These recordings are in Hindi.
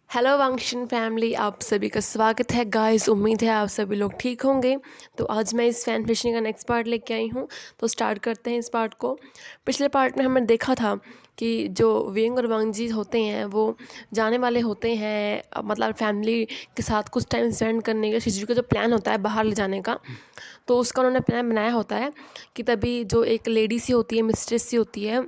हेलो वांगशन फैमिली, आप सभी का स्वागत है गाइस। उम्मीद है आप सभी लोग ठीक होंगे। तो आज मैं इस फैन फिशिंग का नेक्स्ट पार्ट लेके आई हूँ। तो स्टार्ट करते हैं इस पार्ट को। पिछले पार्ट में हमने देखा था कि जो विंग और वांगजी होते हैं वो जाने वाले होते हैं, मतलब फैमिली के साथ कुछ टाइम स्पेंड करने का शिजू का जो प्लान होता है बाहर ले जाने का। तो उसका उन्होंने प्लान बनाया होता है कि तभी जो एक लेडी सी होती है, मिस्ट्रेस सी होती है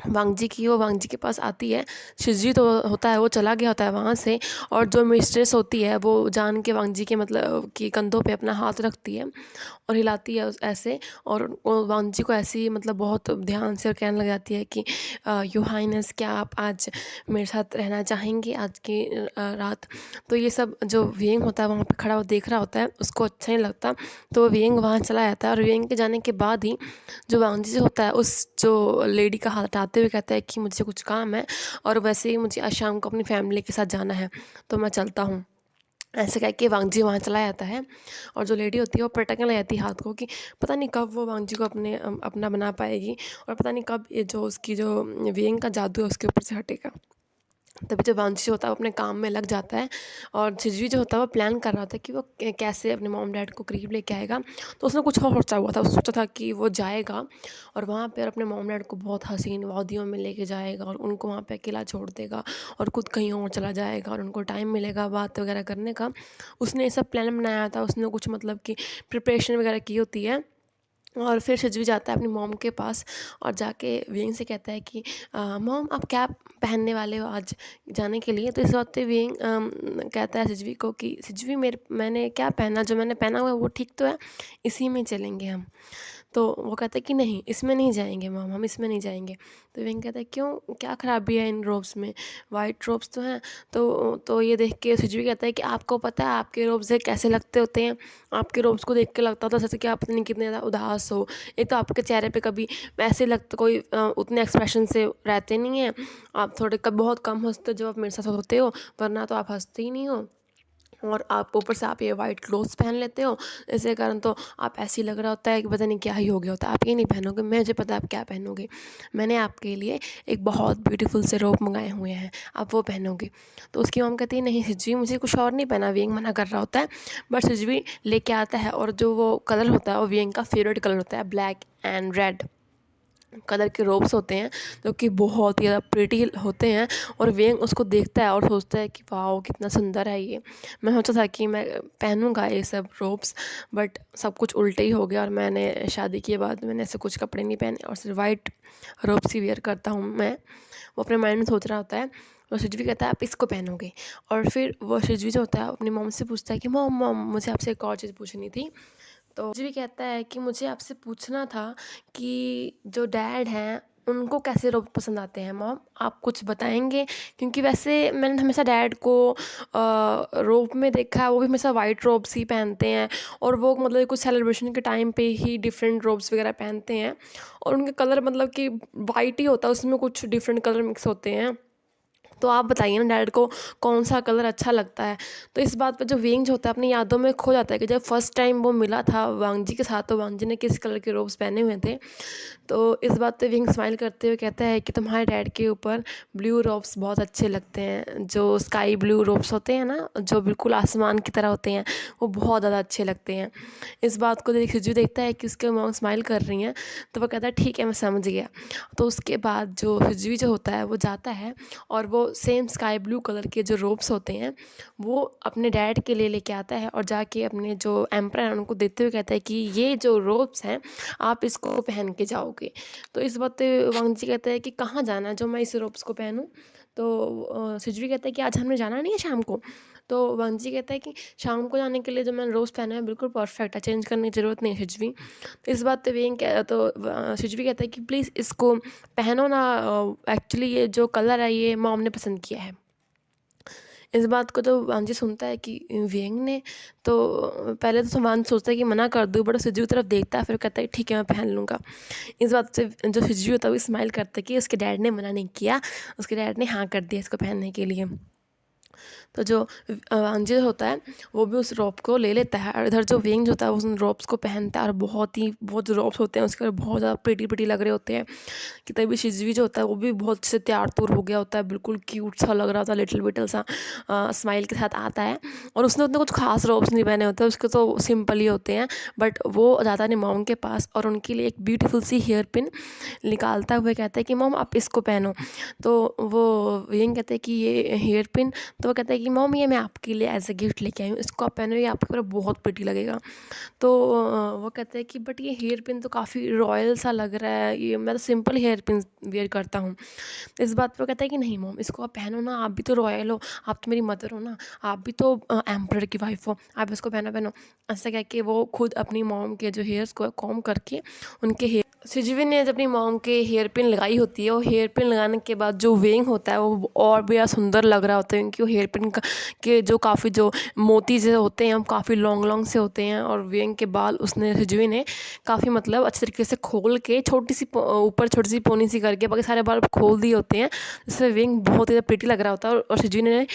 वांगजी की, वो वांगजी के पास आती है। शिवजी तो होता है वो चला गया होता है वहाँ से, और जो मिस्ट्रेस होती है वो जान के वांगजी के मतलब कि कंधों पे अपना हाथ रखती है और हिलाती है ऐसे, और वो वांगजी को ऐसे ही मतलब बहुत ध्यान से और कहने लग जाती है कि यू हाइनेस, क्या आप आज मेरे साथ रहना चाहेंगे आज की रात। तो ये सब जो वियंग होता है वहाँ पे खड़ा हुआ देख रहा होता है, उसको अच्छा नहीं लगता। तो वियंग वहाँ चला जाता है, और वियंग के जाने के बाद ही जो वांगजी जो होता है उस जो लेडी का हाथ हटाते हुए कहता है कि मुझे कुछ काम है, और वैसे ही मुझे आज शाम को अपनी फैमिली के साथ जाना है, तो मैं चलता हूँ। ऐसे कह के वांगजी वहाँ चला जाता है, और जो लेडी होती है वो पटकने लग जाती है हाथ को कि पता नहीं कब वो वांगजी को अपना बना पाएगी, और पता नहीं कब ये जो उसकी जो वियंग का जादू है उसके ऊपर से हटेगा। तभी जो वांगजी होता है वो अपने काम में लग जाता है, और झिझवी जो होता है वो प्लान कर रहा होता है कि वो कैसे अपने मॉम डैड को करीब लेके आएगा। तो उसने कुछ और सोचा हुआ था, उसने सोचा था कि वो जाएगा और वहाँ पर अपने मॉम डैड को बहुत हसीन वादियों में लेके जाएगा, और उनको वहाँ पे अकेला छोड़ देगा, और खुद कहीं और चला जाएगा, और उनको टाइम मिलेगा बात वगैरह करने का। उसने ये सब प्लान बनाया था, उसने कुछ मतलब कि प्रिपरेशन वगैरह की होती है। और फिर शिजवी जाता है अपनी मॉम के पास, और जाके विंग से कहता है कि मॉम आप क्या पहनने वाले हो आज जाने के लिए। तो इस बात पे विंग कहता है शिजवी को कि शिजवी मैंने क्या पहना, जो मैंने पहना हुआ है वो ठीक तो है, इसी में चलेंगे हम। तो वो कहता है कि नहीं, इसमें नहीं जाएंगे मॉम, हम इसमें नहीं जाएंगे। तो विंग कहता है क्यों, क्या ख़राबी है इन रोब्स में, वाइट रोब्स तो हैं। तो ये देख के शिजवी कहता है कि आपको पता है आपके रोब्स कैसे लगते होते हैं, आपके रोब्स को देख के लगता था जैसे कि आप पता नहीं कितने ज़्यादा उदास हो। एक तो आपके चेहरे पे कभी ऐसे लगता कोई उतने एक्सप्रेशन से रहते नहीं हैं, आप थोड़े कब बहुत कम हंसते हो जब आप मेरे साथ होते हो, वरना तो आप हंसते ही नहीं हो। और आप ऊपर से आप ये वाइट क्लोथ्स पहन लेते हो, इसके कारण तो आप ऐसे ही लग रहा होता है कि पता नहीं क्या ही हो गया होता है। आप ये नहीं पहनोगे, मुझे पता है आप क्या पहनोगे, मैंने आपके लिए एक बहुत ब्यूटीफुल से रोब मंगाए हुए हैं, आप वो पहनोगे। तो उसकी मॉम कहती है नहीं सिजवी, मुझे कुछ और नहीं पहना, विंग मना कर रहा होता है। बट सिजवी लेके आता है, और जो वो कलर होता है वो विंग का फेवरेट कलर होता है, ब्लैक एंड रेड कलर के रोब्स होते हैं, जो कि बहुत ही ज़्यादा प्रिटी होते हैं। और वेंग उसको देखता है और सोचता है कि वाह कितना सुंदर है ये। मैं सोचा था कि मैं पहनूंगा ये सब रोब्स, बट सब कुछ उल्टे ही हो गया, और मैंने शादी के बाद मैंने ऐसे कुछ कपड़े नहीं पहने, और सिर्फ वाइट रोब्स ही वेयर करता हूँ मैं। वो अपने माइंड में सोच रहा होता है। और शिजवी कहता है आप इसको पहनोगे। और फिर वो शिजवी जो होता है अपनी मॉम से पूछता है कि मॉम मॉम मुझे आपसे एक और चीज़ पूछनी थी। तो मुझे भी कहता है कि मुझे आपसे पूछना था कि जो डैड हैं उनको कैसे रोब पसंद आते हैं मॉम, आप कुछ बताएंगे। क्योंकि वैसे मैंने हमेशा डैड को रोब में देखा है, वो भी हमेशा वाइट रोब्स ही पहनते हैं, और वो मतलब कुछ सेलिब्रेशन के टाइम पे ही डिफरेंट रोब्स वगैरह पहनते हैं, और उनके कलर मतलब कि वाइट ही होता है, उसमें कुछ डिफरेंट कलर मिक्स होते हैं। तो आप बताइए ना डैड को कौन सा कलर अच्छा लगता है। तो इस बात पे जो विंग जो होता है अपनी यादों में खो जाता है कि जब फर्स्ट टाइम वो मिला था वांगजी के साथ, तो वांगजी ने किस कलर के रोब्स पहने हुए थे। तो इस बात पे विंग स्माइल करते हुए कहता है कि तुम्हारे डैड के ऊपर ब्लू रोब्स बहुत अच्छे लगते हैं, जो स्काई ब्लू रोब्स होते हैं ना, जो बिल्कुल आसमान की तरह होते हैं, वो बहुत ज़्यादा अच्छे लगते हैं। इस बात को देख शिजू देखता है कि उसके मॉम स्माइल कर रही हैं, तो वो कहता है ठीक है मैं समझ गया। तो उसके बाद जो शिजू जो होता है वो जाता है, और वो सेम स्काई ब्लू कलर के जो रोब्स होते हैं वो अपने डैड के लिए लेके आता है, और जाके अपने जो एम्पर हैं उनको देते हुए कहता है कि ये जो रोब्स हैं आप इसको पहन के जाओगे। तो इस बात पे वांगजी कहता है कि कहाँ जाना है जो मैं इस रोब्स को पहनूं। तो सिजवी कहता है कि आज हमने जाना नहीं है शाम को। तो वांगजी कहता है कि शाम को जाने के लिए जो मैंने रोब्स पहना है बिल्कुल परफेक्ट है, चेंज करने की ज़रूरत नहीं है सिजवी। तो इस बात पे सिजवी कहता है कि प्लीज़ इसको पहनो ना, एक्चुअली ये जो कलर है ये मॉम ने पसंद किया है। इस बात को तो वांजी सुनता है कि वियंग ने, तो पहले तो वांजी सोचता है कि मना कर दूँ, बट सिजू की तरफ देखता है, फिर कहता है ठीक है मैं पहन लूँगा। इस बात से जो सिजू होता है वो स्माइल करता है कि उसके डैड ने मना नहीं किया, उसके डैड ने हाँ कर दिया इसको पहनने के लिए। तो जो वांजी होता है वो भी उस रोप को ले लेता है, और इधर जो वेंग होता है वो उन रोप्स को पहनता है, और बहुत जो रोप्स होते हैं उसके बहुत ज़्यादा प्रिटी लग रहे होते हैं। कि तभी शिजवी जो होता है वो भी बहुत अच्छे से तैयार तुर हो गया होता है, बिल्कुल क्यूट सा लग रहा था, लिटिल बिटल सा स्माइल के साथ आता है। और उसने उतने कुछ खास रोप्स नहीं पहने होते, उसके तो सिंपल ही होते हैं, बट वो जाता है मॉम के पास और उनके लिए एक ब्यूटीफुल सी हेयर पिन निकालता हुआ कहता है कि मॉम आप इसको पहनो। तो वो वेंग कहते हैं कि ये हेयर पिन, तो वो कहता है कि मॉम ये मैं आपके लिए एज अ गिफ्ट लेके आई हूँ, इसको आप पहनो, ये आपके ऊपर बहुत प्रिटी लगेगा। तो वो कहते हैं कि बट ये हेयर पिन तो काफ़ी रॉयल सा लग रहा है, ये मैं तो सिंपल हेयर पिन वेयर करता हूँ। तो इस बात पे वो कहता है कि नहीं मॉम, इसको आप पहनो ना, आप भी तो रॉयल हो, आप तो मेरी मदर हो ना, आप भी तो एम्परर की वाइफ हो, आप इसको पहनो पहनो। ऐसा कह के वो खुद अपनी मॉम के जो हेयर्स को कॉम्ब करके उनके हेयर, सिजवी ने जब अपनी मॉम के हेयर पिन लगाई होती है, वो हेयर पिन लगाने के बाद जो वेंग होता है वो और भी ज़्यादा सुंदर लग रहा होता है, क्योंकि वो हेयर पिन के जो काफ़ी जो मोती से होते हैं वो काफ़ी लॉन्ग लॉन्ग से होते हैं, और वेंग के बाल उसने सिजवी ने काफ़ी मतलब अच्छे तरीके से खोल के छोटी सी ऊपर छोटी सी पोनी सी करके बाकी सारे बाल खोल दिए होते हैं, जिससे वेंग बहुत ही प्रिटी लग रहा होता है। और सिजवी ने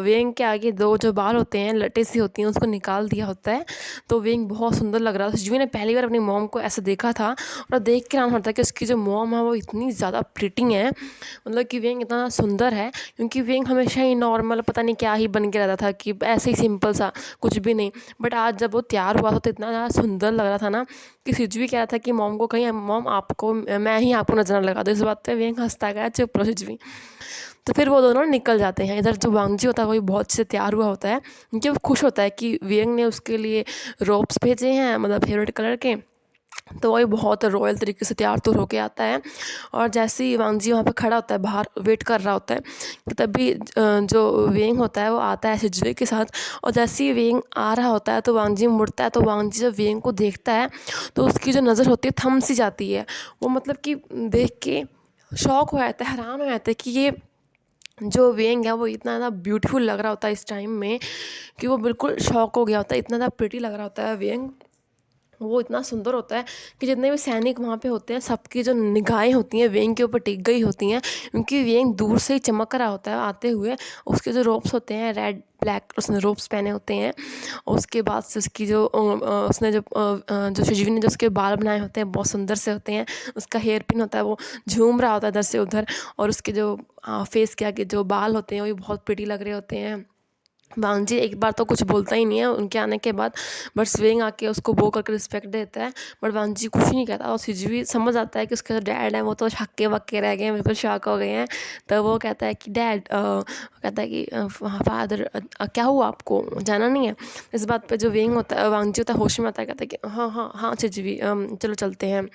वेंग के आगे दो जो बाल होते हैं लटे सी होती हैं उसको निकाल दिया होता है, तो वेंग बहुत सुंदर लग रहा था। सिजवी ने पहली बार अपनी मॉम को ऐसा देखा था, और देख के नाम होता है कि उसकी जो मॉम है वो इतनी ज़्यादा प्रिटी है, मतलब कि वेंग इतना सुंदर है, क्योंकि वेंग हमेशा ही नॉर्मल पता नहीं क्या ही बन के रहता था कि ऐसे ही सिंपल सा कुछ भी नहीं, बट आज जब वो तैयार हुआ था तो इतना ज़्यादा सुंदर लग रहा था ना कि सिजवी कह रहा था कि मॉम को कहीं मॉम आपको मैं ही आपको नजर लगा दूँ। इस बात पे वेंग हंसता गया, चुप रहो सिजवी। तो फिर वो दोनों निकल जाते हैं। इधर जो वांगजी होता है वो भी बहुत अच्छे से तैयार हुआ होता है, क्योंकि वो खुश होता है कि वेंग ने उसके लिए रोप्स भेजे हैं, मतलब फेवरेट कलर के, तो वही बहुत रॉयल तरीके से तैयार तो होके आता है। और जैसे ही वांगजी वहाँ पे खड़ा होता है, बाहर वेट कर रहा होता है, कि तभी जो वेंग होता है वो आता है सिजवे के साथ, और जैसे ही वेंग आ रहा होता है तो वांगजी मुड़ता है, तो वांगजी जब वेंग को देखता है तो उसकी जो नज़र होती है थम सी जाती है, वो मतलब कि देख के शॉक हो जाता है, हैरान हो जाता है कि ये जो वेंग है वो इतना ज़्यादा ब्यूटीफुल लग रहा होता है इस टाइम में, कि वो बिल्कुल शॉक हो गया होता है, इतना ज़्यादा प्रिटी लग रहा होता है वेंग, वो इतना सुंदर होता है कि जितने भी सैनिक वहाँ पे होते हैं सबकी जो निगाहें होती हैं वेंग के ऊपर टिक गई होती हैं, क्योंकि वेंग दूर से ही चमक रहा होता है आते हुए। उसके जो रोप्स होते हैं रेड ब्लैक, उसने रोप्स पहने होते हैं, और उसके बाद से उसकी जो उसने जो शिजवी ने जो उसके बाल बनाए होते हैं बहुत सुंदर से होते हैं, उसका हेयर पिन होता है वो झूम रहा होता है इधर से उधर, और उसके जो फेस के आगे जो बाल होते हैं वो भी बहुत प्रिटी लग रहे होते हैं। वांगजी एक बार तो कुछ बोलता ही नहीं है उनके आने के बाद, बट स्वेंग आके उसको बो करके रिस्पेक्ट देता है, बट वांगजी कुछ नहीं कहता, और सिजवी समझ आता है कि उसका जो डैड है वो तो हक्के बक्के रह गए हैं, बिल्कुल शॉक हो गए हैं। तो वो कहता है कि डैड, कहता है कि फादर क्या हुआ, आपको जाना नहीं है। इस बात पे जो वेंग होता है वांगजी होता है होश में आता है, कहता है कि हाँ हाँ हाँ सिजवी, चलो चलते हैं।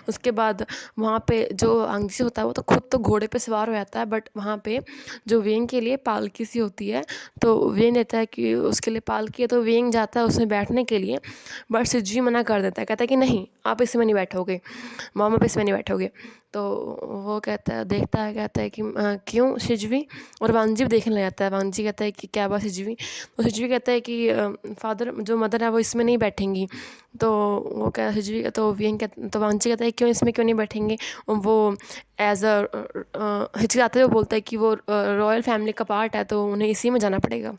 उसके बाद वहाँ पे जो वांगजी होता है वो तो खुद तो घोड़े पे सवार हो जाता है, बट वहाँ पे जो वेंग के लिए पालकी सी होती है, तो वेंग कहता है कि उसके लिए पालकी है, तो वेंग जाता है उसमें बैठने के लिए, बट सिजवी मना कर देता है, कहता है कि नहीं आप इसमें नहीं बैठोगे, मॉम आप इसमें नहीं बैठोगे। तो वो कहता है, देखता है, कहता है कि क्यों सिजवी, और वांगजी भी देखने लग जाता है। वांगजी कहता है कि क्या बात सिजवी, तो सिजवी कहता है कि फादर जो मदर है वो इसमें नहीं बैठेंगी। तो वो क्या सिजवी, तो वेंग कहता, तो वांगजी कहता है क्यों इसमें क्यों नहीं बैठेंगे, वो एज अ हिचकिचाते हुए बोलता है कि वो रॉयल फैमिली का पार्ट है तो उन्हें इसी में जाना पड़ेगा।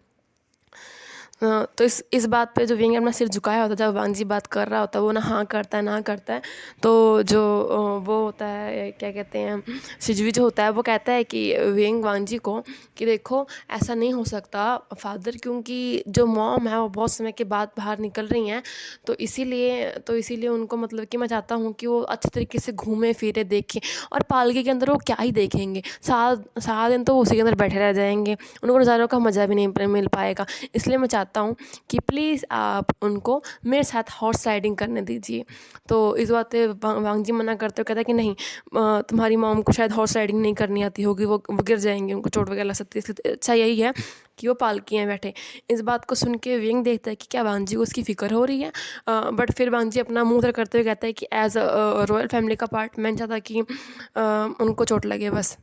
तो इस बात पे जो वेंग अपना सिर झुकाया होता है, जब वांगजी बात कर रहा होता है वो ना हाँ करता है ना करता है, तो जो वो होता है क्या कहते हैं सिजवी जो होता है वो कहता है कि वेंग वांगजी को कि देखो ऐसा नहीं हो सकता फादर, क्योंकि जो मॉम है वो बहुत समय के बाद बाहर निकल रही हैं, तो इसीलिए उनको मतलब कि मैं चाहता हूँ कि वो अच्छे तरीके से घूमे फिरे देखें, और पालकी के अंदर वो क्या ही देखेंगे, सारा दिन तो वो उसी के अंदर बैठे रह जाएंगे, उनको नज़ारों का मज़ा भी नहीं मिल पाएगा। इसलिए मैं चाहता हूँ कि प्लीज़ आप उनको मेरे साथ हॉर्स राइडिंग करने दीजिए। तो इस बात पे वांगजी मना करते हुए कहता है कि नहीं, तुम्हारी मॉम को शायद हॉर्स राइडिंग नहीं करनी आती होगी, वो गिर जाएंगे, उनको चोट वगैरह लग सकती है, इसलिए अच्छा यही है कि वो पालकी में बैठे। इस बात को सुन के वेंग देखता है कि क्या वांगजी को उसकी फ़िक्र हो रही है, बट फिर वांगजी अपना मुंह उधर करते हुए कहता है कि एज अ रॉयल फैमिली का पार्ट मैं चाहता कि उनको चोट लगे बस।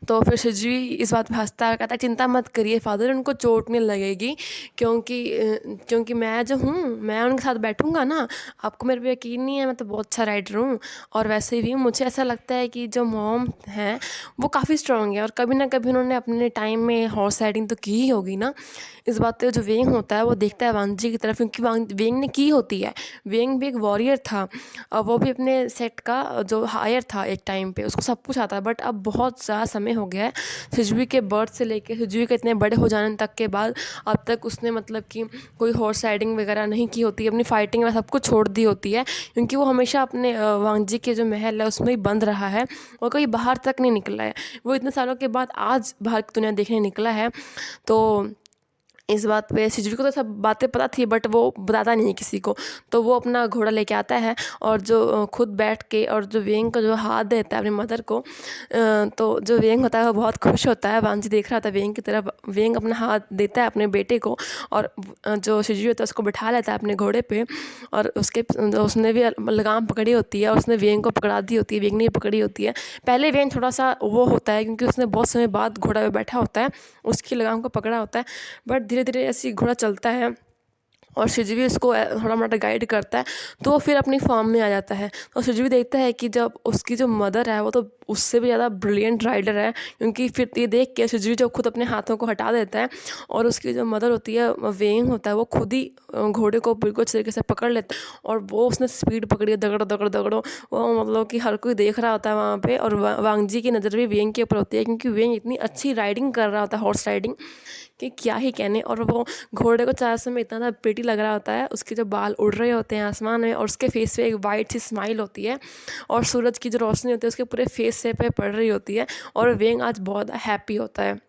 तो फिर शिजवी इस बात पे हँसता है, कहता है चिंता मत करिए फादर, उनको चोट नहीं लगेगी, क्योंकि मैं जो हूँ, मैं उनके साथ बैठूँगा ना, आपको मेरे पे यकीन नहीं है, मैं तो बहुत अच्छा राइडर हूँ। और वैसे भी मुझे ऐसा लगता है कि जो मॉम हैं वो काफ़ी स्ट्रॉन्ग है, और कभी ना कभी उन्होंने अपने टाइम में हॉर्स राइडिंग तो की ही होगी ना। इस बात पे जो वेंग होता है वो देखता है वांगजी की तरफ, क्योंकि वेंग ने की होती है। वेंग भी एक वॉरियर था, और वो भी अपने सेट का जो हायर था एक टाइम पे, उसको सब कुछ आता है। बट अब बहुत ज़्यादा समय हो गया है सिजुई के बर्थ से लेके सिजुई के इतने बड़े हो जाने तक के बाद, अब तक उसने मतलब कि कोई हॉर्स राइडिंग वगैरह नहीं की होती, अपनी फाइटिंग में सब कुछ छोड़ दी होती है, क्योंकि वो हमेशा अपने वांगजी के जो महल है उसमें ही बंद रहा है, और कहीं बाहर तक नहीं निकला है। वो इतने सालों के बाद आज बाहर की दुनिया देखने निकला है। तो इस बात पे सिजुई को तो सब बातें पता थी, बट वो बताता नहीं है किसी को। तो वो अपना घोड़ा लेके आता है, और जो खुद बैठ के, और जो वेंग को जो हाथ देता है अपनी मदर को, तो जो वेंग होता है वो बहुत खुश होता है। वांजी देख रहा था वेंग की तरफ, वेंग अपना हाथ देता है अपने बेटे को, और जो सिजुई होता है उसको बिठा लेता है अपने घोड़े पे, और उसने भी लगाम पकड़ी होती है, और उसने वेंग को पकड़ा दी होती है, वेंग ने भी पकड़ी होती है। पहले वेंग थोड़ा सा वो होता है, क्योंकि उसने बहुत समय बाद घोड़ा पे बैठा होता है, उसकी लगाम को पकड़ा होता है। बट धीरे धीरे ऐसे ही घोड़ा चलता है, और शिजवी उसको थोड़ा मोटा गाइड करता है, तो वो फिर अपनी फॉर्म में आ जाता है। तो शिजवी देखता है कि जब उसकी जो मदर है वो तो उससे भी ज़्यादा ब्रिलियंट राइडर है, क्योंकि फिर ये देख के शिजवी जो खुद अपने हाथों को हटा देता है, और उसकी जो मदर होती है, वेंग होता है, वो खुद ही घोड़े को बिल्कुल अच्छे तरीके से पकड़ लेता है, और वो उसने स्पीड पकड़ी है, दगड़ दगड़ दगड़ो। वो मतलब कि हर कोई देख रहा होता है वहाँ पे, और वांगजी की नज़र भी वेंग के ऊपर होती है, क्योंकि वेंग इतनी अच्छी राइडिंग कर रहा होता है, हॉर्स राइडिंग, कि क्या ही कहने। और वो घोड़े को चलाते समय इतना ज़्यादा प्रिटी लग रहा होता है, उसके जो बाल उड़ रहे होते हैं आसमान में, और उसके फेस पे एक वाइट सी स्माइल होती है, और सूरज की जो रोशनी होती है उसके पूरे फेस से पे पड़ रही होती है, और वेंग आज बहुत हैप्पी होता है,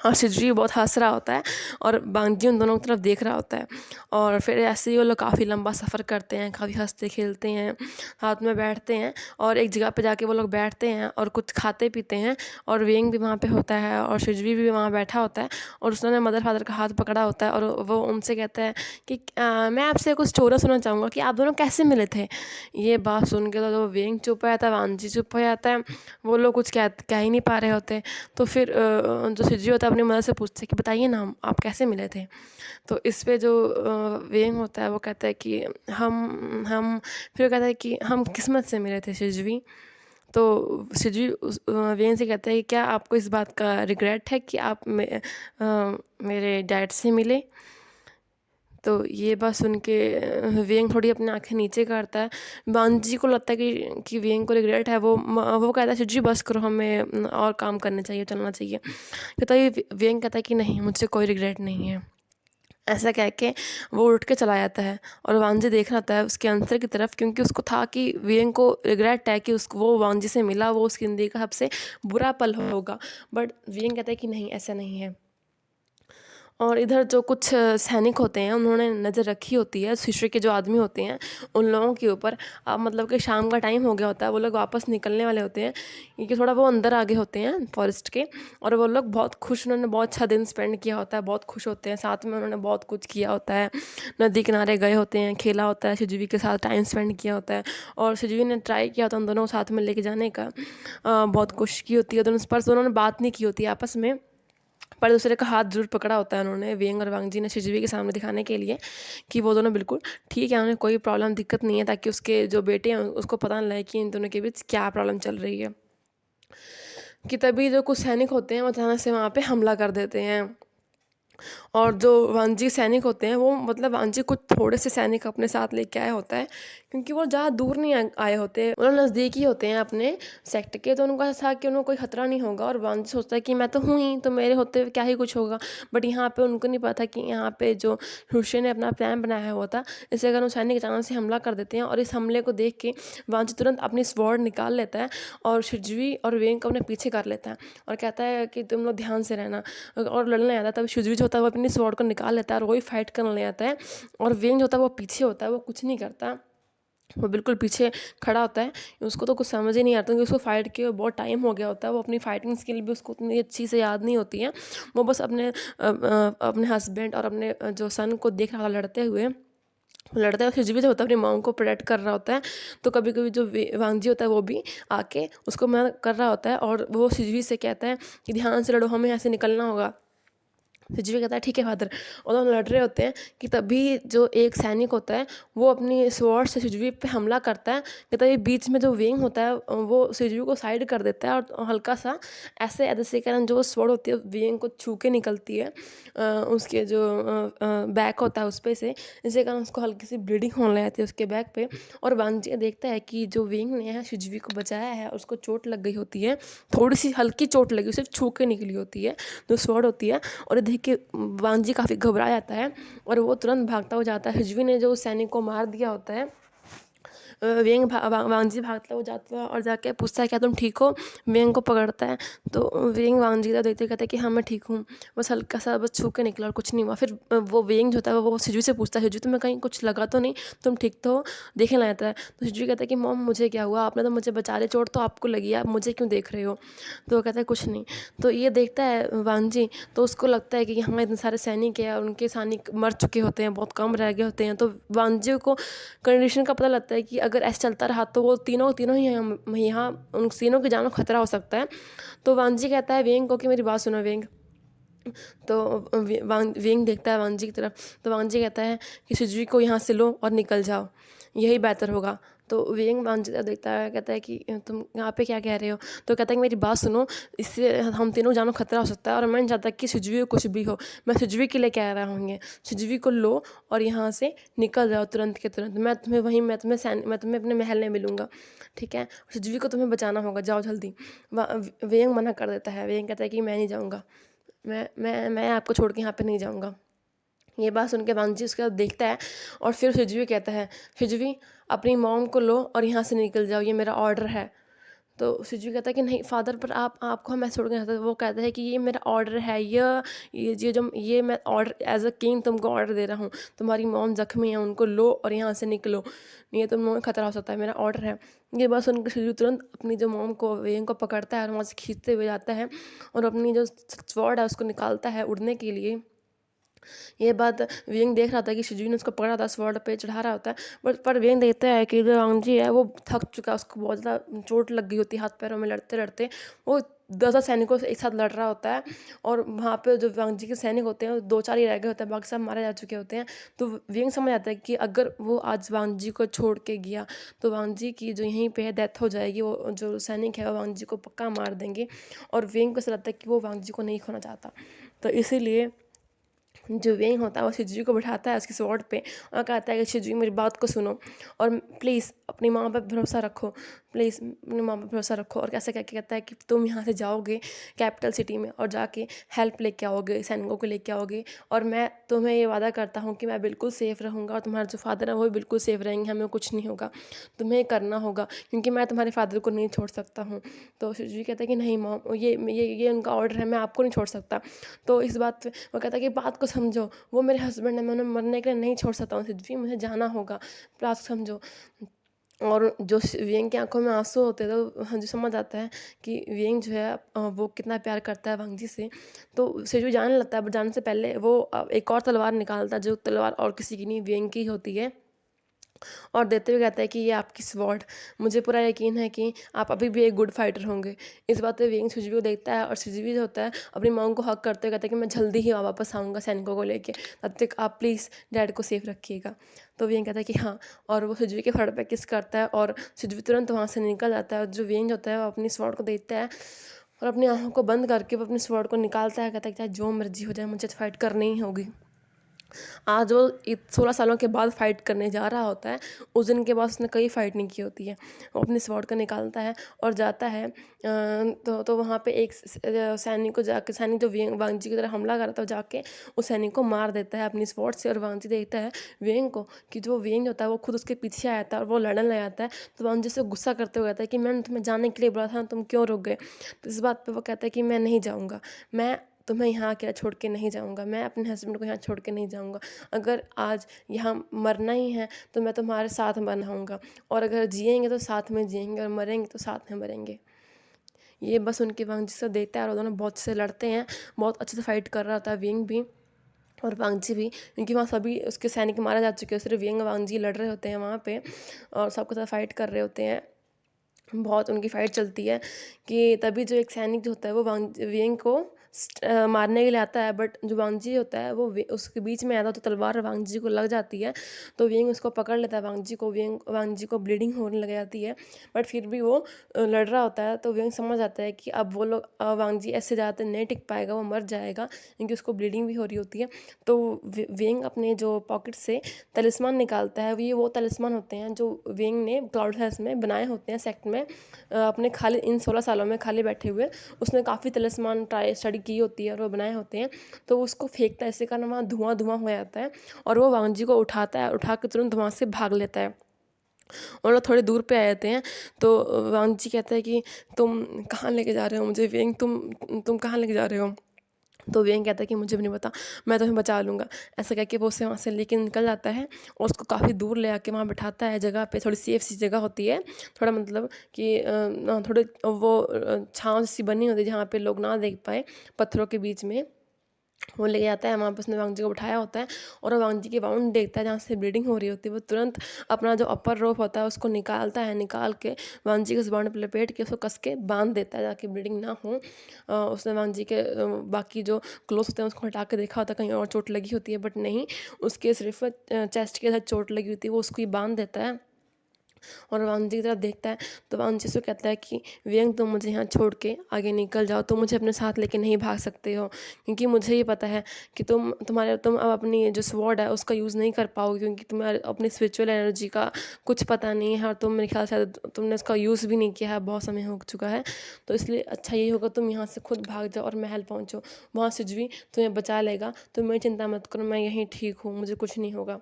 और सिजुई बहुत हंस रहा होता है, और बांजी उन दोनों की तरफ देख रहा होता है। और फिर ऐसे ही वो लोग काफ़ी लंबा सफ़र करते हैं, काफ़ी हंसते खेलते हैं, हाथ में बैठते हैं, और एक जगह पे जाके वो लोग बैठते हैं और कुछ खाते पीते हैं, और वेंग भी वहाँ पे होता है, और सिजुई भी वहाँ बैठा होता है, और उसने मदर फादर का हाथ पकड़ा होता है, और वो उनसे कहता है कि मैं आपसे कुछ स्टोरी सुनना चाहूँगा कि आप दोनों कैसे मिले थे। ये बात सुन के तो वेंग चुप हो जाता है, वांजी चुप हो जाता है, वो लोग कुछ कह ही नहीं पा रहे होते। तो फिर जो सिजुई होता है अपनी मदर से पूछते हैं कि बताइए ना, आप कैसे मिले थे। तो इस पे जो वेंग होता है वो कहता है कि हम फिर वो कहता है कि हम किस्मत से मिले थे सिजुई। तो सिजुई वेंग से कहता है कि क्या आपको इस बात का रिग्रेट है कि आप मेरे डैड से मिले। तो ये बात सुन के वेंग थोड़ी अपनी आंखें नीचे करता है। बांजी को लगता है कि वेंग को रिग्रेट है। वो कहता है सिजुई बस करो, हमें और काम करने चाहिए, चलना चाहिए। कहता है वेंग कहता है कि नहीं, मुझसे कोई रिग्रेट नहीं है। ऐसा कह के वो उठ के चला जाता है, और वांजी देख रहा था उसके आंसर की तरफ, क्योंकि उसको था कि वेंग को रिग्रेट है कि उसको वो वांजी से मिला, वो उसकी ज़िंदगी का सबसे बुरा पल होगा। बट वेंग कहता है कि नहीं, ऐसा नहीं है। और इधर जो कुछ सैनिक होते हैं उन्होंने नज़र रखी होती है शिशु के जो आदमी होते हैं उन लोगों के ऊपर। अब मतलब कि शाम का टाइम हो गया होता है, वो लोग वापस निकलने वाले होते हैं, क्योंकि थोड़ा वो अंदर आगे होते हैं फॉरेस्ट के। और वो लोग बहुत खुश, उन्होंने बहुत अच्छा दिन स्पेंड किया होता है, बहुत खुश होते हैं, साथ में उन्होंने बहुत कुछ किया होता है, नदी किनारे गए होते हैं, खेला होता है, शिजुवी के साथ टाइम स्पेंड किया होता है। और शिजुवी ने ट्राई किया होता है उन दोनों को साथ में लेके जाने का, बहुत कोशिश की होती है दोनों पर, दोनों ने बात नहीं की होती है आपस में, पर दूसरे का हाथ ज़रूर पकड़ा होता है उन्होंने, वेंग और वांगजी ने शिजुई के सामने दिखाने के लिए कि वो दोनों बिल्कुल ठीक है, उन्हें कोई प्रॉब्लम दिक्कत नहीं है, ताकि उसके जो बेटे हैं उसको पता ना लगे कि इन दोनों के बीच क्या प्रॉब्लम चल रही है। कि तभी जो कुछ सैनिक होते हैं वो अचानक से वहाँ पे हमला कर देते हैं, और जो वांजी सैनिक होते हैं वो मतलब वांजी कुछ थोड़े से सैनिक अपने साथ लेके आया होता है, क्योंकि वो ज़्यादा दूर नहीं आए होते, वो नज़दीक ही होते हैं अपने सेक्ट के। तो उनको ऐसा था कि उनको कोई खतरा नहीं होगा, और वांजी सोचता है कि मैं तो हूँ ही, तो मेरे होते हुए क्या ही कुछ होगा। बट यहाँ पे उनको नहीं पता कि यहाँ पे जो हुसैन ने अपना प्लान बनाया हुआ था, इससे अगर वो सैनिक अचानक से हमला कर देते हैं, और इस हमले को देख के वांजी तुरंत अपनी स्वॉर्ड निकाल लेता है, और शिजुई और वेंग को अपने पीछे कर लेता है, और कहता है कि तुम लोग ध्यान से रहना, और लड़ने आता है। तब शिजुई जो होता है वो अपनी स्वॉर्ड को निकाल लेता है, और वही फाइट करने आता है, और वेंग जो होता है वो पीछे होता है, वो कुछ नहीं करता, वो बिल्कुल पीछे खड़ा होता है। उसको तो कुछ समझ ही नहीं आता, क्योंकि उसको फ़ाइट किए बहुत टाइम हो गया होता है, वो अपनी फ़ाइटिंग स्किल भी उसको उतनी अच्छी से याद नहीं होती है। वो बस अपने हस्बैंड और अपने जो सन को देख रहा था लड़ते हुए, लड़ता है और शिजवी जो होता है अपनी मॉम को प्रोटेक्ट कर रहा होता है। तो कभी कभी जो वांगजी होता है वो भी आके उसको मना कर रहा होता है और वो शिजवी से कहता है कि ध्यान से लड़ो, हमें ऐसे निकलना होगा। शिजवी कहता है ठीक है फादर। और दोनों लड़ रहे होते हैं कि तभी जो एक सैनिक होता है वो अपनी स्वॉर्ड से शिजवी पे हमला करता है कि तभी बीच में जो वेंग होता है वो शिजवी को साइड कर देता है और हल्का सा ऐसे ऐसे कारण जो स्वॉर्ड होती है वेंग को छू के निकलती है उसके जो बैक होता है उस पे से, जिसके कारण उसको हल्की सी ब्लीडिंग होने लग जाती है उसके बैक पे। और वांगजी देखता है कि जो वेंग ने है शिजवी को बचाया है उसको चोट लग गई होती है, थोड़ी सी हल्की चोट लगी, सिर्फ छू के निकली होती है जो स्वॉर्ड होती है। और ये देख के वांगजी काफ़ी घबरा जाता है और वो तुरंत भागता हो जाता है। हिजवी ने जो उस सैनिक को मार दिया होता है वांगजी भागता हुआ जाता है और जाके पूछता है क्या तुम ठीक हो। वेंग को पकड़ता है तो वेंग वांगजी को देखते कहता है कि हाँ मैं ठीक हूँ, बस हल्का सा बस छू के निकला और कुछ नहीं हुआ। फिर वो वेंग जो होता है वो शिजवी से पूछता है शिजवी तुम्हें कहीं कुछ लगा तो नहीं, तुम ठीक तो हो, देखने लग जाता है। तो शिजवी कहता है कि मॉम मुझे क्या हुआ, आपने तो मुझे बचा लिया, चोट तो आपको लगी है, आप मुझे क्यों देख रहे हो। तो वो कहता है कुछ नहीं। तो ये देखता है वांगजी तो उसको लगता है कि हाँ इतने सारे सैनिक हैं और उनके सैनिक मर चुके होते हैं, बहुत कम रह गए होते हैं। तो वांगजी को कंडीशन का पता लगता है कि अगर ऐसे चलता रहा तो वो तीनों तीनों ही यहाँ उन तीनों की जान को खतरा हो सकता है। तो वांगजी कहता है वेंग को कि मेरी बात सुनो वेंग। तो वेंग देखता है वांगजी की तरफ। तो वांगजी कहता है कि शिजवी को यहाँ से लो और निकल जाओ, यही बेहतर होगा। तो वेंग वांगजी को देखता है, कहता है कि तुम यहाँ पे क्या कह रहे हो। तो कहता है कि मेरी बात सुनो, इससे हम तीनों जानों खतरा हो सकता है और मैं नहीं चाहता कि शिजवी को कुछ भी हो। मैं शिजवी के लिए कह रहा हूँ, शिजवी को लो और यहाँ से निकल जाओ तुरंत के तुरंत। मैं तुम्हें अपने महल में मिलूंगा, ठीक है। शिजवी को तुम्हें बचाना होगा, जाओ जल्दी। वेंग मना कर देता है। वेंग कहता है कि मैं नहीं जाऊँगा, मैं आपको छोड़ के यहाँ पे नहीं जाऊँगा। ये बात सुन के वांगजी उसके बाद देखता है और फिर शिजवी कहता है शिजवी अपनी मॉम को लो और यहाँ से निकल जाओ, ये मेरा ऑर्डर है। तो शिजवी कहता है कि नहीं फादर, पर आपको हम ऐसे छोड़ के नहीं सकते। वो कहता है कि ये मेरा ऑर्डर है, ये मैं ऑर्डर एज अ किंग तुमको ऑर्डर दे रहा हूँ। तुम्हारी मॉम जख्मी है, उनको लो और यहाँ से निकलो, नहीं तो तुम खतरा हो सकता है, मेरा ऑर्डर है। ये बात सुनकर शिजवी तुरंत अपनी जो मॉम को वेंग को पकड़ता है और वहाँ से खींचते हुए जाता है और अपनी जो स्वॉर्ड है उसको निकालता है उड़ने के लिए। ये बात वेंग देख रहा था कि शिजवी ने उसको पकड़ा था, स्वॉर्ड पे चढ़ा रहा होता है। बट पर वेंग देखता है कि जो वांगजी है वो थक चुका है, उसको बहुत ज़्यादा चोट लग गई होती है हाथ पैरों में लड़ते लड़ते। वो 10 सैनिकों से एक साथ लड़ रहा होता है और वहाँ पे जो वांगजी के सैनिक होते हैं वो 2-4 ही रह गए होते हैं, बाकी सब मारे जा चुके होते हैं। तो वेंग समझ आता है कि अगर वो आज वांगजी को छोड़ के गया तो वांगजी की जो यहीं पे है डेथ हो जाएगी, वो जो सैनिक है वो वांगजी को पक्का मार देंगे। और वेंग को ऐसा लगता है कि वो वांगजी को नहीं खोना चाहता। तो इसीलिए जो वेंग होता है वो शिजवी को बिठाता है उसकी स्वॉर्ड पे और कहता है कि शिजवी मेरी बात को सुनो और प्लीज़ अपनी माँ पर भरोसा रखो, प्लीज़ अपनी माँ पर भरोसा रखो। और कैसे कहके कहता है कि तुम यहाँ से जाओगे कैपिटल सिटी में और जाके हेल्प लेके आओगे, सैनिकों को लेके आओगे, और मैं तुम्हें ये वादा करता हूँ कि मैं बिल्कुल सेफ़ रहूँगा और तुम्हारे जो फादर हैं वो भी बिल्कुल सेफ़ रहेंगे, हमें कुछ नहीं होगा। तुम्हें करना होगा क्योंकि मैं तुम्हारे फादर को नहीं छोड़ सकता हूँ। तो शिजवी कहता है कि नहीं मॉम, ये उनका ऑर्डर है, मैं आपको नहीं छोड़ सकता। तो इस बात पे वो कहता है कि बात को समझो, वो मेरे हस्बैंड है, मैं उन्हें मरने के लिए नहीं छोड़ सकता हूँ सिद्धि, मुझे जाना होगा, बात समझो। और जो वेंग की आंखों में आंसू होते हैं तो हाँ जी समझ आता है कि वेंग जो है वो कितना प्यार करता है वांगजी से। तो सिजू जाने लगता है, बट जाने से पहले वो एक और तलवार निकालता है, जो तलवार और किसी की नहीं वेंग की होती है, और देते हुए कहता है कि ये आपकी स्वॉर्ड, मुझे पूरा यकीन है कि आप अभी भी एक गुड फाइटर होंगे। इस बात पे वेंग शिजवी को देखता है और शिजवी जो होता है अपनी मांग को हक करते हुए कहता है कि मैं जल्दी ही वापस आऊँगा सैनिकों को लेके, तब तक आप प्लीज़ डैड को सेफ रखिएगा। तो वेंग कहता है कि हाँ, और वो शिजवी के फड़ पे किस करता है और शिजवी तुरंत वहाँ से निकल जाता है। और जो वेंग होता है वो अपनी स्वॉर्ड को देखता है और अपनी आँखों को बंद करके वो अपनी स्वॉर्ड को निकालता है, कहता है कि चाहे जो मर्जी हो जाए मुझे तो फाइट करनी ही होगी। आज वो 16 सालों के बाद फाइट करने जा रहा होता है, उस दिन के बाद उसने कई फाइट नहीं की होती है। वो अपने स्वॉर्ड को निकालता है और जाता है तो वहाँ पे एक सैनिक को जाके, सैनिक जो वांगजी की तरफ हमला कर रहा था, जाके उस सैनिक को मार देता है अपनी स्वॉर्ड से। और वांगजी देखता है वेंग को कि जो वेंग होता है वो खुद उसके पीछे आया था और वो लड़ने लग जाता है। तो वांगजी से गुस्सा करते हुए कहता है कि मैंने तुम्हें जाने के लिए बोला था, तुम क्यों रुक गए। तो इस बात पर वो कहता है कि मैं नहीं जाऊँगा, मैं तुम्हें यहाँ अकेला छोड़ के नहीं जाऊँगा, मैं अपने हस्बैंड को यहाँ छोड़ के नहीं जाऊँगा। अगर आज यहाँ मरना ही है तो मैं तुम्हारे साथ मरना होऊंगा, और अगर जिएंगे तो साथ में जिएंगे और मरेंगे तो साथ में मरेंगे। ये बस उनके वांग जिससे देखता है और दोनों बहुत से लड़ते हैं, बहुत अच्छे से फाइट कर रहा था विंग भी। और वांगजी भी, क्योंकि वहाँ सभी उसके सैनिक मारे जा चुके हैं, सिर्फ वियंग वांगजी लड़ रहे होते हैं वहाँ पे और सबके साथ फाइट कर रहे होते हैं। बहुत उनकी फाइट चलती है कि तभी जो एक सैनिक जो होता है वो वियंग को मारने के लिए आता है, बट जो वांगजी होता है वो उसके बीच में आता है, तो तलवार वांगजी को लग जाती है, तो वियंग उसको पकड़ लेता है वांगजी को। वांगजी को ब्लीडिंग होने लग जाती है, बट फिर भी वो लड़ रहा होता है। तो वियंग समझ आता है कि अब वो लोग वांगजी ऐसे ज़्यादा नहीं टिक पाएगा, वो मर जाएगा, क्योंकि उसको ब्लीडिंग भी हो रही होती है। तो वियंग अपने जो पॉकेट से तलिस्मान निकालता है। ये वो तलिस्मान होते हैं जो वियंग ने क्लाउड हाउस में बनाए होते हैं सेक्ट में, अपने खाली इन 16 सालों में खाली बैठे हुए उसने काफ़ी तलिस्मान ट्राई स्टडी की होती है और वो बनाए होते हैं। तो वो उसको फेंकता है, इससे कारण वहाँ धुआं धुआं हो जाता है और वो वांगजी को उठाता है, उठा के तुरंत वहाँ से भाग लेता है और लोग थोड़ी दूर पे आ जाते हैं। तो वांगजी कहता है कि तुम कहाँ लेके जा रहे हो मुझे वियंग, तुम कहाँ लेके जा रहे हो। तो वियंग कहता है कि मुझे भी नहीं पता, मैं तुम्हें बचा लूँगा। ऐसा कह के वो उसे वहाँ से लेके निकल जाता है और उसको काफ़ी दूर ले आके वहाँ बिठाता है जगह पे, थोड़ी सेफ सी जगह होती है, थोड़ा मतलब कि थोड़े वो छाँव सी बनी होती है जहाँ पे लोग ना देख पाए, पत्थरों के बीच में वो ले जाता है। वहाँ पे उसने वांगजी को बिठाया होता है और वो वांगजी के बाउंड देखता है जहाँ से ब्लीडिंग हो रही होती है। वो तुरंत अपना जो अपर रोप होता है उसको निकालता है, निकाल के वांगजी के उस बाउंड पे लपेट के उसको कस के बांध देता है ताकि ब्लीडिंग ना हो। उसने वांगजी के बाकी जो क्लोथ होते हैं उसको हटा के देखा होता है कहीं और चोट लगी होती है, बट नहीं, उसके सिर्फ चेस्ट के साथ चोट लगी होती है, वो उसको ही बांध देता है और वांगजी की तरफ देखता है। तो वांगजी से कहता है कि वियंग तुम मुझे यहाँ छोड़ के आगे निकल जाओ, तुम मुझे अपने साथ लेके नहीं भाग सकते हो, क्योंकि मुझे ये पता है कि तुम अब अपनी जो स्वॉर्ड है उसका यूज़ नहीं कर पाओगे, क्योंकि तुम्हारे अपनी स्पिरिचुअल एनर्जी का कुछ पता नहीं है और तुम मेरे ख्याल से तुमने उसका यूज़ भी नहीं किया है, बहुत समय हो चुका है। तो इसलिए अच्छा यही होगा तुम यहाँ से खुद भाग जाओ और महल पहुँचो, वहाँ सिजवी तुम्हें बचा लेगा, तुम मेरी चिंता मत करो, मैं यहीं ठीक हूँ, मुझे कुछ नहीं होगा।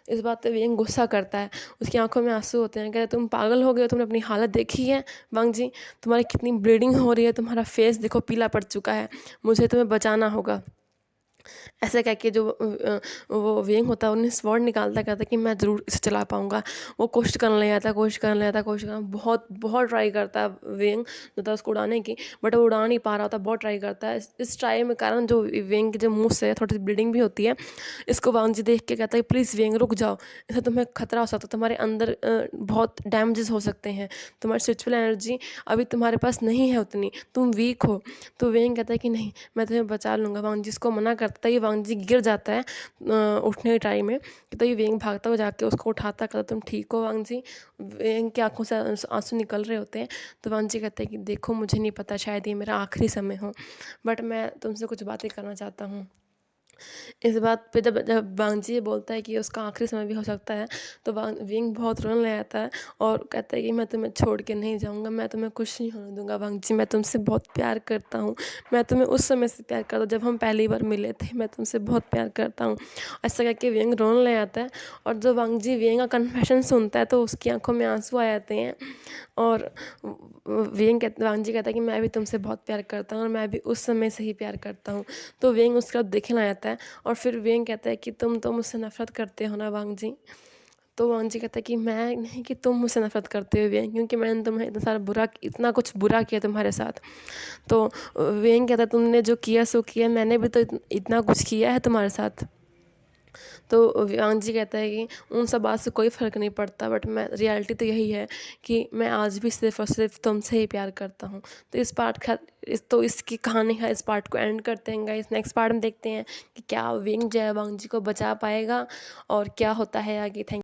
इस बात पे वियंग गुस्सा करता है, उसकी आंखों में आंसू होते हैं, कहते तुम पागल हो गए हो, तुमने अपनी हालत देखी है वांगजी, तुम्हारी कितनी ब्लीडिंग हो रही है, तुम्हारा फेस देखो पीला पड़ चुका है, मुझे तुम्हें बचाना होगा। ऐसा कह के जो वो वियंग होता है उन्हें स्वॉर्ड निकालता, कहता कि मैं ज़रूर इसे चला पाऊँगा। वो कोशिश करने लगा था, बहुत बहुत ट्राई करता है वियंग जो था उसको उड़ाने की, बट वो उड़ा नहीं पा रहा होता, बहुत ट्राई करता है। इस ट्राई में कारण जो वियंग के जो मुँह से थोड़ी सी ब्लीडिंग भी होती है। इसको वांगजी देख के कहता है प्लीज़ वियंग रुक जाओ, इससे तुम्हें खतरा हो सकता है, तुम्हारे अंदर बहुत डैमेजेस हो सकते हैं, तुम्हारी स्पिरिचुअल एनर्जी अभी तुम्हारे पास नहीं है उतनी, तुम वीक हो। तो वियंग कहता है कि नहीं, मैं तुम्हें बचा लूँगा। वांगजी इसको मना करता है, ये वांगजी गिर जाता है उठने के टाइम में, तो ये वियंग भागता हुआ जाके उसको उठाता, कहता तुम ठीक हो वांगजी। वियंग की आंखों से आंसू निकल रहे होते हैं। तो वांगजी कहते हैं कि देखो मुझे नहीं पता, शायद ये मेरा आखिरी समय हो, बट मैं तुमसे कुछ बातें करना चाहता हूँ। इस बात पे जब जब वांगजी ये बोलता है कि उसका आखिरी समय भी हो सकता है, तो विंग बहुत रोने लग जाता है और कहता है कि मैं तुम्हें छोड़ के नहीं जाऊँगा, मैं तुम्हें कुछ नहीं होने दूँगा वांगजी, मैं तुमसे बहुत प्यार करता हूँ, मैं तुम्हें उस समय से प्यार करता हूँ जब हम पहली बार मिले थे, मैं तुमसे बहुत प्यार करता हूँ। ऐसा कह के विंग रोने लग जाता है और जब वांगजी विंग का कन्फेशन सुनता है तो उसकी आंखों में आंसू आ जाते हैं और वांगजी कहता है कि मैं भी तुमसे बहुत प्यार करता हूँ और मैं भी उस समय से ही प्यार करता हूँ। तो विंग उसके बाद देखने लग जाता है और फिर विंग कहता है कि तुम तो मुझसे नफ़रत करते हो ना वांगजी। तो वांगजी कहता है कि मैं नहीं, कि तुम मुझसे नफ़रत करते हो विंग, क्योंकि मैंने तुम्हें इतना कुछ बुरा किया तुम्हारे साथ। तो विंग कहता है तुमने जो किया सो किया, मैंने भी तो इतना कुछ किया है तुम्हारे साथ। तो वांगजी कहता है कि उन सब बात से कोई फ़र्क नहीं पड़ता, बट मैं रियलिटी तो यही है कि मैं आज भी सिर्फ़ और सिर्फ तुमसे ही प्यार करता हूँ। तो इसकी कहानी है, इस पार्ट को एंड करते हैं गाइस। नेक्स्ट पार्ट में देखते हैं कि क्या विंग जो है वांगजी को बचा पाएगा और क्या होता है आगे। थैंक